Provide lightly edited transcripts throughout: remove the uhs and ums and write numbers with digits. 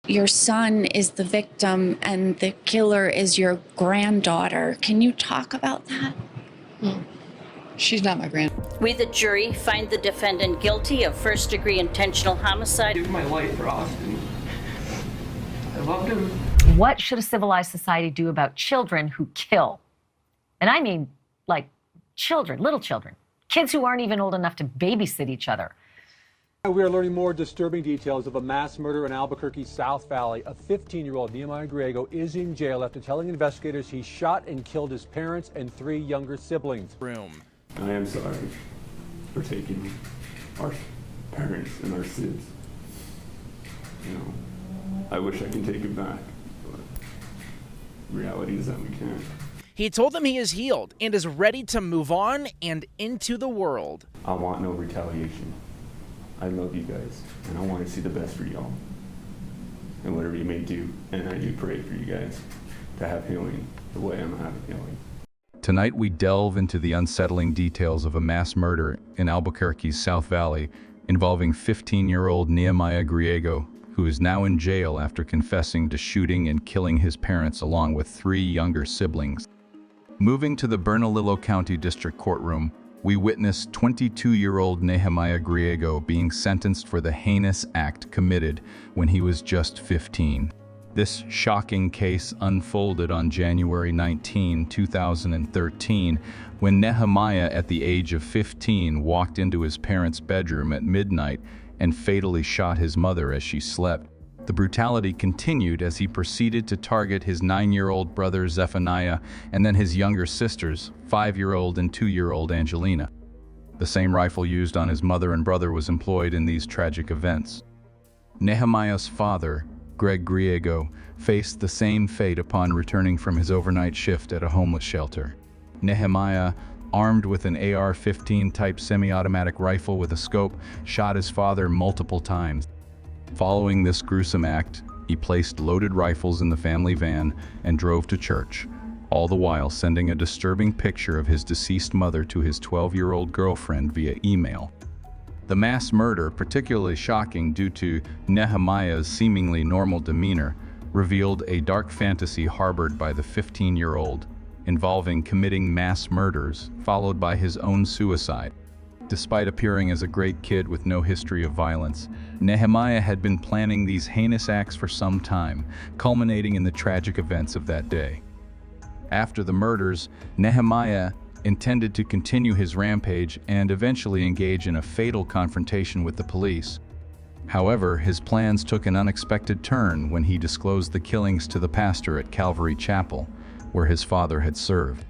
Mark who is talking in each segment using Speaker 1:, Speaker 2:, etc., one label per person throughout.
Speaker 1: Your son is the victim and the killer is your granddaughter. Can you talk about that?
Speaker 2: She's not my grand.
Speaker 3: We, the jury, find the defendant guilty of first-degree intentional homicide.
Speaker 4: Give my life for Austin. I loved him.
Speaker 5: What should a civilized society do about children who kill? And I mean, like, children, little children, kids who aren't even old enough to babysit each other.
Speaker 6: We are learning more disturbing details of a mass murder in Albuquerque's South Valley. A 15-year-old Nehemiah Griego is in jail after telling investigators he shot and killed his parents and 3 younger siblings.
Speaker 7: I am sorry for taking our parents and our sibs. You know, I wish I could take it back, but reality is that we can't.
Speaker 8: He told them he is healed and is ready to move on and into the world.
Speaker 7: I want no retaliation. I love you guys, and I want to see the best for y'all. And whatever you may do, and I do pray for you guys to have healing the way I'm having healing.
Speaker 9: Tonight we delve into the unsettling details of a mass murder in Albuquerque's South Valley involving 15-year-old Nehemiah Griego, who is now in jail after confessing to shooting and killing his parents along with 3 younger siblings. Moving to the Bernalillo County District Courtroom, we witness 22-year-old Nehemiah Griego being sentenced for the heinous act committed when he was just 15. This shocking case unfolded on January 19, 2013, when Nehemiah, at the age of 15, walked into his parents' bedroom at midnight and fatally shot his mother as she slept. The brutality continued as he proceeded to target his 9-year-old brother Zephaniah and then his younger sisters, 5-year-old and 2-year-old Angelina. The same rifle used on his mother and brother was employed in these tragic events. Nehemiah's father, Greg Griego, faced the same fate upon returning from his overnight shift at a homeless shelter. Nehemiah, armed with an AR-15 type semi-automatic rifle with a scope, shot his father multiple times. Following this gruesome act, he placed loaded rifles in the family van and drove to church, all the while sending a disturbing picture of his deceased mother to his 12-year-old girlfriend via email. The mass murder, particularly shocking due to Nehemiah's seemingly normal demeanor, revealed a dark fantasy harbored by the 15-year-old, involving committing mass murders, followed by his own suicide. Despite appearing as a great kid with no history of violence, Nehemiah had been planning these heinous acts for some time, culminating in the tragic events of that day. After the murders, Nehemiah intended to continue his rampage and eventually engage in a fatal confrontation with the police. However, his plans took an unexpected turn when he disclosed the killings to the pastor at Calvary Chapel, where his father had served.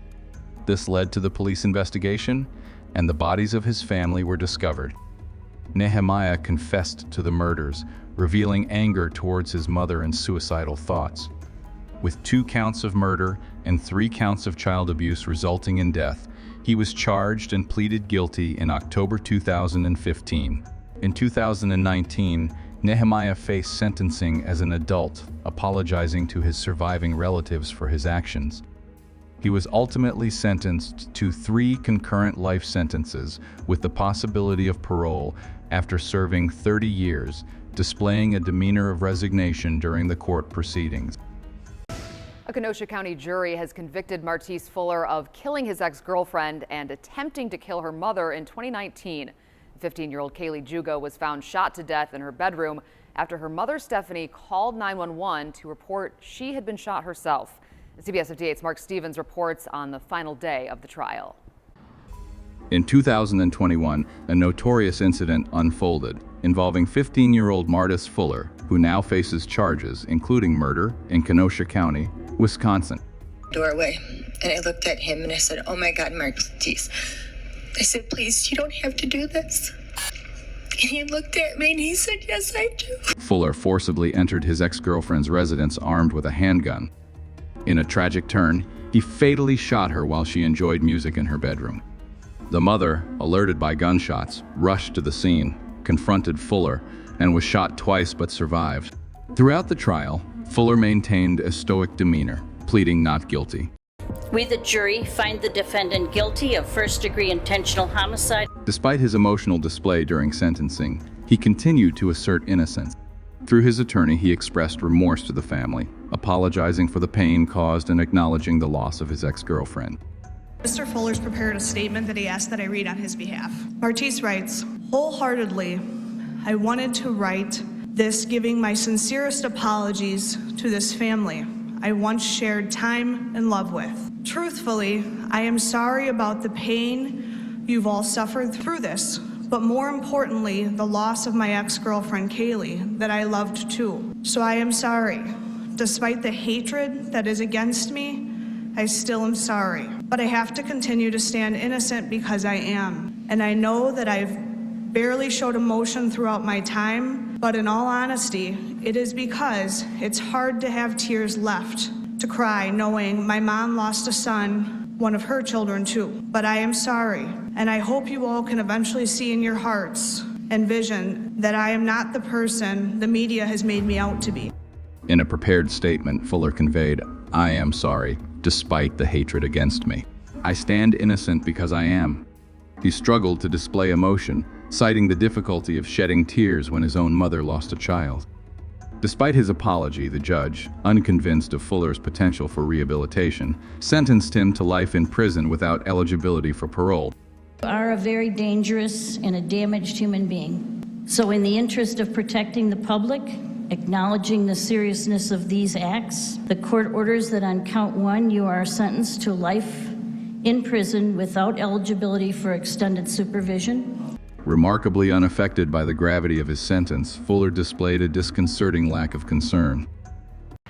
Speaker 9: This led to the police investigation, and the bodies of his family were discovered. Nehemiah confessed to the murders, revealing anger towards his mother and suicidal thoughts. With 2 counts of murder and 3 counts of child abuse resulting in death, he was charged and pleaded guilty in October 2015. In 2019, Nehemiah faced sentencing as an adult, apologizing to his surviving relatives for his actions. He was ultimately sentenced to 3 concurrent life sentences with the possibility of parole after serving 30 years, displaying a demeanor of resignation during the court proceedings.
Speaker 10: A Kenosha County jury has convicted Martise Fuller of killing his ex-girlfriend and attempting to kill her mother in 2019. 15-year-old Kaylee Jugo was found shot to death in her bedroom after her mother, Stephanie, called 911 to report she had been shot herself. CBS 58's Mark Stevens reports on the final day of the trial.
Speaker 9: In 2021, a notorious incident unfolded involving 15-year-old Martise Fuller, who now faces charges including murder in Kenosha County, Wisconsin.
Speaker 11: Doorway, and I looked at him and I said, "Oh my God, Martise." I said, "Please, you don't have to do this." And he looked at me and he said, "Yes, I do."
Speaker 9: Fuller forcibly entered his ex-girlfriend's residence armed with a handgun. In a tragic turn, he fatally shot her while she enjoyed music in her bedroom. The mother, alerted by gunshots, rushed to the scene, confronted Fuller, and was shot twice but survived. Throughout the trial, Fuller maintained a stoic demeanor, pleading not guilty.
Speaker 3: We, the jury, find the defendant guilty of first-degree intentional homicide.
Speaker 9: Despite his emotional display during sentencing, he continued to assert innocence. Through his attorney, he expressed remorse to the family, apologizing for the pain caused and acknowledging the loss of his ex-girlfriend.
Speaker 12: Mr. Fuller's prepared a statement that he asked that I read on his behalf. Martise writes, "Wholeheartedly, I wanted to write this giving my sincerest apologies to this family I once shared time and love with. Truthfully, I am sorry about the pain you've all suffered through this, but more importantly, the loss of my ex-girlfriend, Kaylee, that I loved too. So I am sorry. Despite the hatred that is against me, I still am sorry. But I have to continue to stand innocent because I am. And I know that I've barely showed emotion throughout my time, but in all honesty, it is because it's hard to have tears left to cry knowing my mom lost a son, one of her children too. But I am sorry, and I hope you all can eventually see in your hearts and vision that I am not the person the media has made me out to be."
Speaker 9: In a prepared statement, Fuller conveyed, "I am sorry, despite the hatred against me. I stand innocent because I am." He struggled to display emotion, citing the difficulty of shedding tears when his own mother lost a child. Despite his apology, the judge, unconvinced of Fuller's potential for rehabilitation, sentenced him to life in prison without eligibility for parole.
Speaker 13: You are a very dangerous and a damaged human being. So in the interest of protecting the public, acknowledging the seriousness of these acts, the court orders that on count 1, you are sentenced to life in prison without eligibility for extended supervision.
Speaker 9: Remarkably unaffected by the gravity of his sentence, Fuller displayed a disconcerting lack of concern.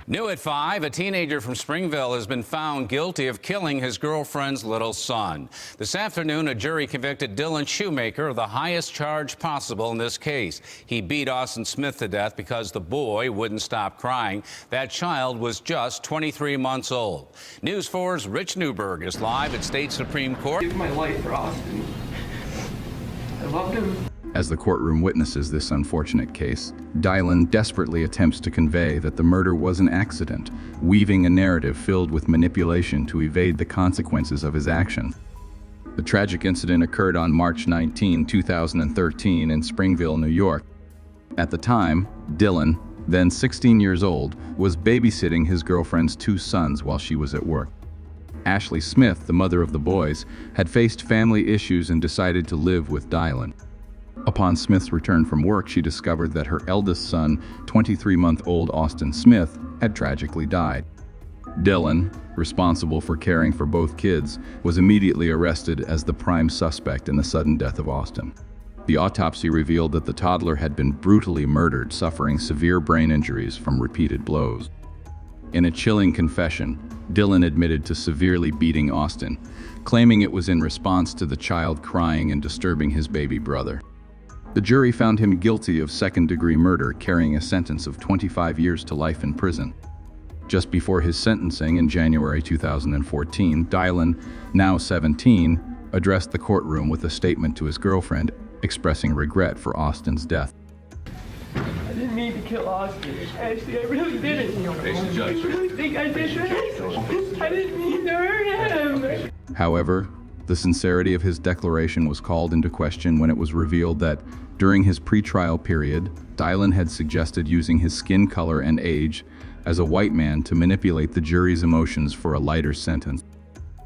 Speaker 14: New at 5, a teenager from Springville has been found guilty of killing his girlfriend's little son. This afternoon, a jury convicted Dylan Shoemaker of the highest charge possible in this case. He beat Austin Smith to death because the boy wouldn't stop crying. That child was just 23 months old. News 4's Rich Newberg is live at State Supreme Court.
Speaker 4: Give my life for Austin. I loved him.
Speaker 9: As the courtroom witnesses this unfortunate case, Dylan desperately attempts to convey that the murder was an accident, weaving a narrative filled with manipulation to evade the consequences of his action. The tragic incident occurred on March 19, 2013 in Springville, New York. At the time, Dylan, then 16 years old, was babysitting his girlfriend's 2 sons while she was at work. Ashley Smith, the mother of the boys, had faced family issues and decided to live with Dylan. Upon Smith's return from work, she discovered that her eldest son, 23-month-old Austin Smith, had tragically died. Dylan, responsible for caring for both kids, was immediately arrested as the prime suspect in the sudden death of Austin. The autopsy revealed that the toddler had been brutally murdered, suffering severe brain injuries from repeated blows. In a chilling confession, Dylan admitted to severely beating Austin, claiming it was in response to the child crying and disturbing his baby brother. The jury found him guilty of second-degree murder, carrying a sentence of 25 years to life in prison. Just before his sentencing in January 2014, Dylan, now 17, addressed the courtroom with a statement to his girlfriend, expressing regret for Austin's death.
Speaker 4: I didn't mean to kill Austin. Ashley, I really didn't. I really think I did that. I didn't mean to hurt him.
Speaker 9: However, the sincerity of his declaration was called into question when it was revealed that, during his pretrial period, Dylan had suggested using his skin color and age as a white man to manipulate the jury's emotions for a lighter sentence.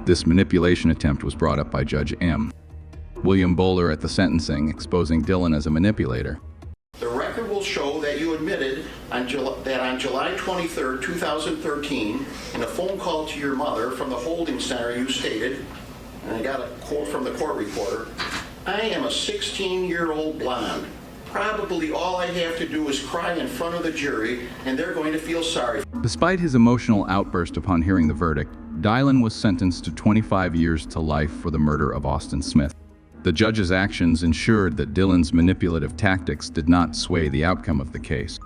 Speaker 9: This manipulation attempt was brought up by Judge M. William Bowler at the sentencing, exposing Dylan as a manipulator.
Speaker 15: The record will show that you admitted that on July 23, 2013, in a phone call to your mother from the holding center, you stated, and I got a quote from the court reporter, "I am a 16-year-old blonde. Probably all I have to do is cry in front of the jury, and they're going to feel sorry."
Speaker 9: Despite his emotional outburst upon hearing the verdict, Dylan was sentenced to 25 years to life for the murder of Austin Smith. The judge's actions ensured that Dylan's manipulative tactics did not sway the outcome of the case.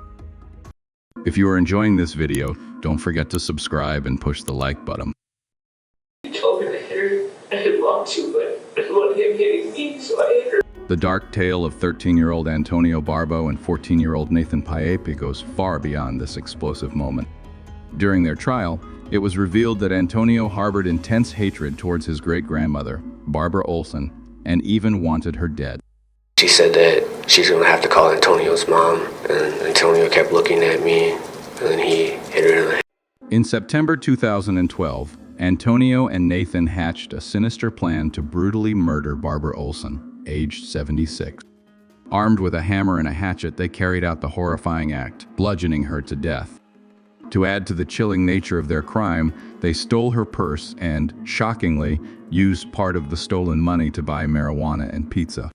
Speaker 9: If you are enjoying this video, don't forget to subscribe and push the like button.
Speaker 4: He told me to hit her. I didn't want to, but I wanted him hitting me, so I hit her.
Speaker 9: The dark tale of 13-year-old Antonio Barbo and 14-year-old Nathan Payepe goes far beyond this explosive moment. During their trial, it was revealed that Antonio harbored intense hatred towards his great-grandmother, Barbara Olson, and even wanted her dead.
Speaker 16: She said that she's going to have to call Antonio's mom, and Antonio kept looking at me, and then he hit her in the head.
Speaker 9: In September 2012, Antonio and Nathan hatched a sinister plan to brutally murder Barbara Olson, aged 76. Armed with a hammer and a hatchet, they carried out the horrifying act, bludgeoning her to death. To add to the chilling nature of their crime, they stole her purse and, shockingly, used part of the stolen money to buy marijuana and pizza.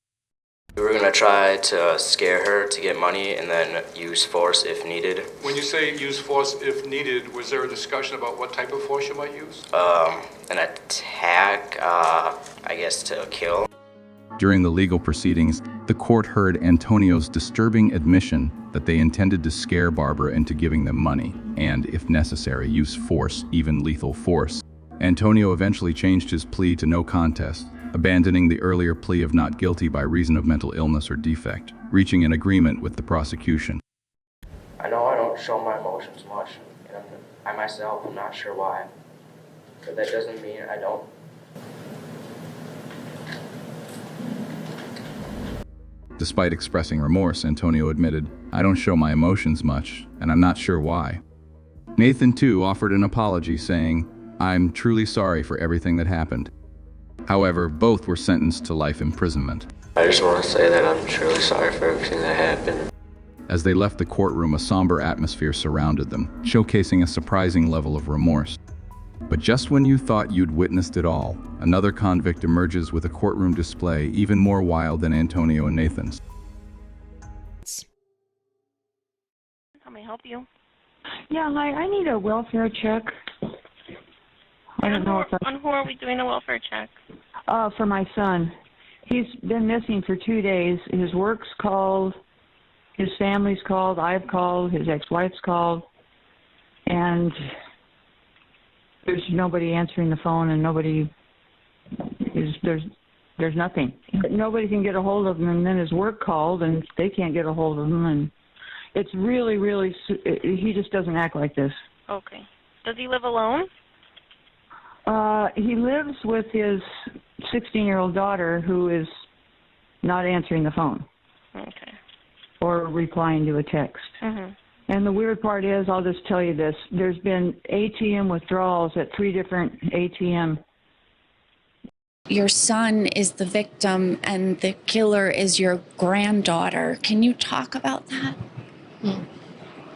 Speaker 16: We were going to try to scare her to get money and then use force if needed.
Speaker 6: When you say use force if needed, was there a discussion about what type of force you might use?
Speaker 16: An attack, I guess to kill.
Speaker 9: During the legal proceedings, the court heard Antonio's disturbing admission that they intended to scare Barbara into giving them money and, if necessary, use force, even lethal force. Antonio eventually changed his plea to no contest, abandoning the earlier plea of not guilty by reason of mental illness or defect, reaching an agreement with the prosecution.
Speaker 16: I know I don't show my emotions much, and I myself am not sure why, but that doesn't mean I don't.
Speaker 9: Despite expressing remorse, Antonio admitted, "I don't show my emotions much, and I'm not sure why." Nathan, too, offered an apology, saying, "I'm truly sorry for everything that happened." However, both were sentenced to life imprisonment.
Speaker 16: I just want to say that I'm truly sorry for everything that happened.
Speaker 9: As they left the courtroom, a somber atmosphere surrounded them, showcasing a surprising level of remorse. But just when you thought you'd witnessed it all, another convict emerges with a courtroom display even more wild than Antonio and Nathan's.
Speaker 17: How may I help you?
Speaker 18: Yeah, hi, I need a welfare check. I don't know if
Speaker 17: On who are we doing a welfare check?
Speaker 18: for my son. He's been missing for 2 days. His work's called, his family's called, I've called, his ex-wife's called, and there's nobody answering the phone, and there's nothing. Nobody can get a hold of him, and then his work called, and they can't get a hold of him, and it's really, he just doesn't act like this.
Speaker 17: Okay. Does he live alone?
Speaker 18: He lives with his 16-year-old daughter, who is not answering the phone.
Speaker 17: Okay.
Speaker 18: Or replying to a text.
Speaker 17: Mm-hmm.
Speaker 18: And the weird part is, I'll just tell you this, there's been ATM withdrawals at 3 different ATM.
Speaker 1: Your son is the victim and the killer is your granddaughter. Can you talk about that?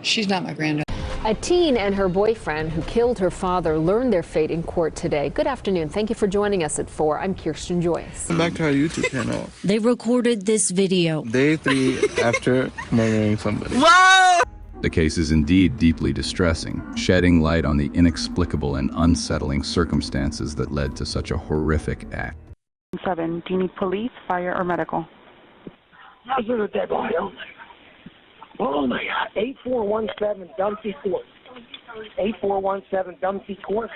Speaker 2: She's not my granddaughter.
Speaker 19: A teen and her boyfriend who killed her father learned their fate in court today. Good afternoon. Thank you for joining us at 4. I'm Kirsten Joyce.
Speaker 20: Back to our YouTube channel.
Speaker 13: They recorded this video.
Speaker 20: Day 3 after murdering somebody.
Speaker 13: Whoa!
Speaker 9: The case is indeed deeply distressing, shedding light on the inexplicable and unsettling circumstances that led to such a horrific act.
Speaker 21: 7, do you need police, fire, or medical?
Speaker 22: Nothing with that body. Oh my God, 8417 Dumpsy Court. 8417 Dumpsy Court.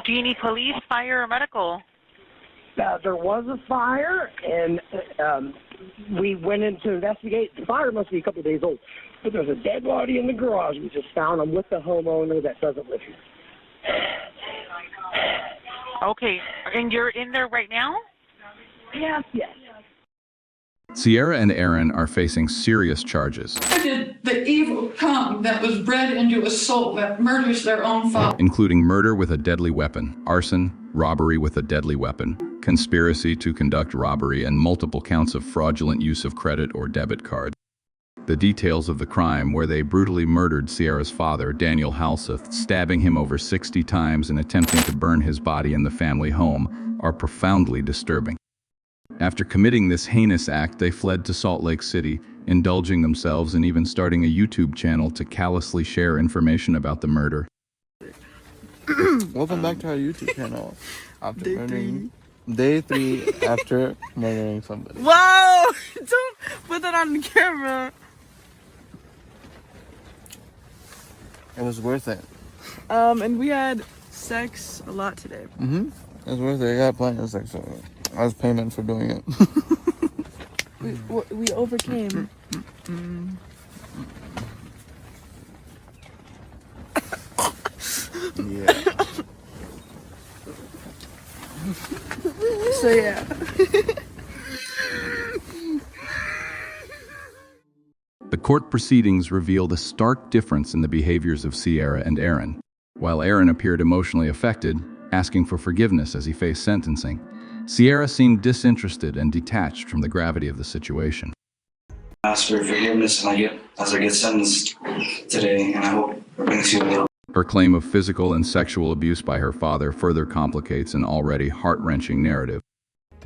Speaker 17: Do you need police, fire, or medical?
Speaker 22: There was a fire, and we went in to investigate. The fire must be a couple of days old, but there's a dead body in the garage. We just found him with the homeowner that doesn't live here.
Speaker 17: Okay, and you're in there right now?
Speaker 22: Yes, yes.
Speaker 9: Sierra and Aaron are facing serious charges,
Speaker 2: Where did the evil come that was bred into a soul that murders their own father?
Speaker 9: including murder with a deadly weapon, arson, robbery with a deadly weapon, conspiracy to conduct robbery, and multiple counts of fraudulent use of credit or debit card. The details of the crime, where they brutally murdered Sierra's father, Daniel Halseth, stabbing him over 60 times and attempting to burn his body in the family home, are profoundly disturbing. After committing this heinous act, they fled to Salt Lake City, indulging themselves and even starting a YouTube channel to callously share information about the murder.
Speaker 20: Welcome back to our YouTube channel. After murdering. Day 3 after murdering somebody.
Speaker 4: Whoa! Don't put that on the camera.
Speaker 20: It was worth it.
Speaker 4: And we had sex a lot today.
Speaker 20: It was worth it. I got plenty of sex. So I was payment for doing it.
Speaker 4: We overcame.
Speaker 20: Yeah.
Speaker 4: So yeah.
Speaker 9: court proceedings revealed a stark difference in the behaviors of Sierra and Aaron. While Aaron appeared emotionally affected, asking for forgiveness as he faced sentencing, Sierra seemed disinterested and detached from the gravity of the situation.
Speaker 5: I ask for forgiveness as I get sentenced today, and I hope it brings you a little.
Speaker 9: Her claim of physical and sexual abuse by her father further complicates an already heart-wrenching narrative.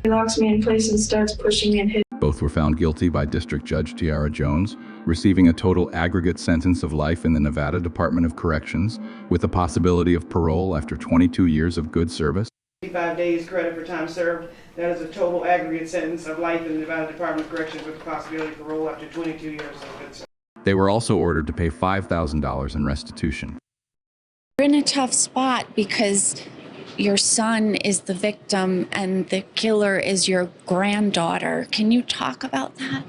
Speaker 8: He locks me in place and starts pushing me and hitting.
Speaker 9: Both were found guilty by District Judge Tiara Jones, receiving a total aggregate sentence of life in the Nevada Department of Corrections, with the possibility of parole after 22 years of good service.
Speaker 4: 55 days credit for time served. That is a total aggregate sentence of life in the Nevada Department of Corrections with the possibility of parole after 22 years of good service.
Speaker 9: They were also ordered to pay $5,000 in restitution.
Speaker 1: You're in a tough spot because your son is the victim and the killer is your granddaughter. Can you talk about that?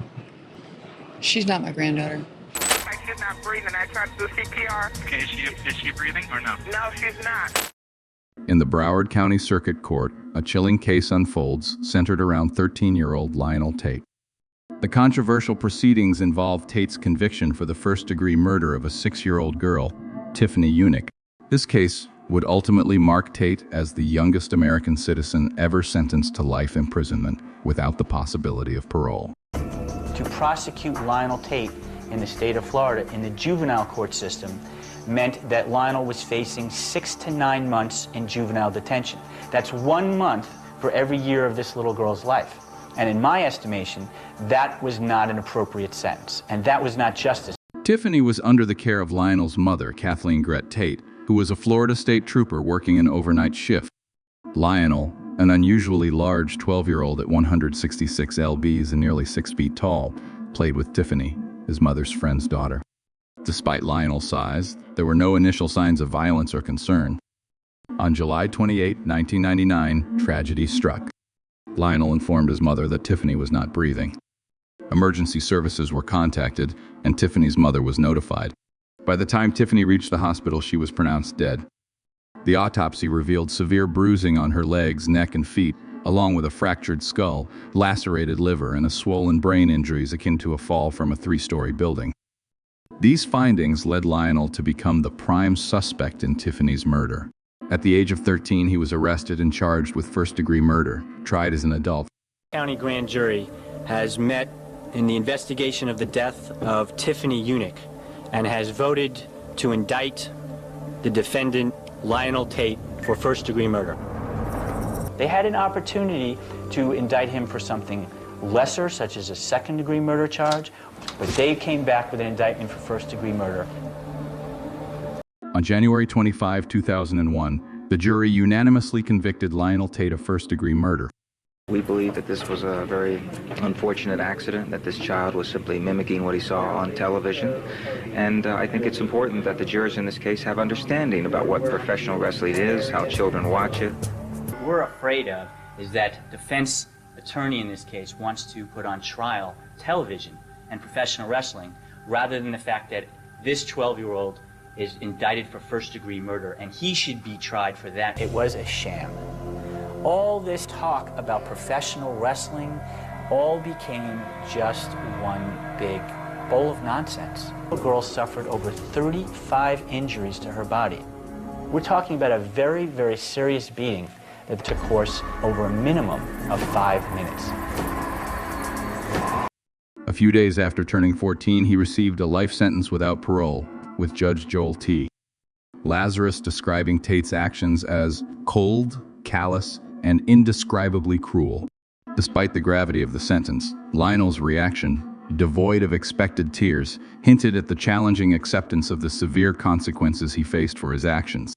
Speaker 2: She's not my granddaughter.
Speaker 23: She's not breathing. I tried to do CPR. Okay, is she breathing or no? No, she's not.
Speaker 9: In the Broward County Circuit Court, a chilling case unfolds centered around 13-year-old Lionel Tate. The controversial proceedings involve Tate's conviction for the first-degree murder of a 6-year-old girl, Tiffany Unick. This case would ultimately mark Tate as the youngest American citizen ever sentenced to life imprisonment without the possibility of parole.
Speaker 24: To prosecute Lionel Tate in the state of Florida in the juvenile court system meant that Lionel was facing 6 to 9 months in juvenile detention. That's 1 month for every year of this little girl's life. And in my estimation, that was not an appropriate sentence, and that was not justice.
Speaker 9: Tiffany was under the care of Lionel's mother, Kathleen Grett Tate, who was a Florida state trooper working an overnight shift. Lionel, an unusually large 12-year-old at 166 lbs and nearly 6 feet tall, played with Tiffany, his mother's friend's daughter. Despite Lionel's size, there were no initial signs of violence or concern. On July 28, 1999, tragedy struck. Lionel informed his mother that Tiffany was not breathing. Emergency services were contacted, and Tiffany's mother was notified. By the time Tiffany reached the hospital, she was pronounced dead. The autopsy revealed severe bruising on her legs, neck, and feet, along with a fractured skull, lacerated liver, and a swollen brain injuries akin to a fall from a 3-story building. These findings led Lionel to become the prime suspect in Tiffany's murder. At the age of 13, he was arrested and charged with first-degree murder, tried as an adult.
Speaker 24: County grand jury has met in the investigation of the death of Tiffany Unick and has voted to indict the defendant, Lionel Tate, for first-degree murder. They had an opportunity to indict him for something lesser, such as a second-degree murder charge, but they came back with an indictment for first-degree murder.
Speaker 9: On January 25, 2001, the jury unanimously convicted Lionel Tate of first-degree murder.
Speaker 25: We believe that this was a very unfortunate accident, that this child was simply mimicking what he saw on television. And I think it's important that the jurors in this case have understanding about what professional wrestling is, how children watch it.
Speaker 24: What we're afraid of is that defense attorney in this case wants to put on trial television and professional wrestling rather than the fact that this 12-year-old is indicted for first-degree murder and he should be tried for that. It was a sham. All this talk about professional wrestling all became just one big bowl of nonsense. The girl suffered over 35 injuries to her body. We're talking about a very, very serious beating that took course over a minimum of 5 minutes.
Speaker 9: A few days after turning 14, he received a life sentence without parole with Judge Joel T. Lazarus describing Tate's actions as cold, callous, and indescribably cruel. Despite the gravity of the sentence, Lionel's reaction, devoid of expected tears, hinted at the challenging acceptance of the severe consequences he faced for his actions.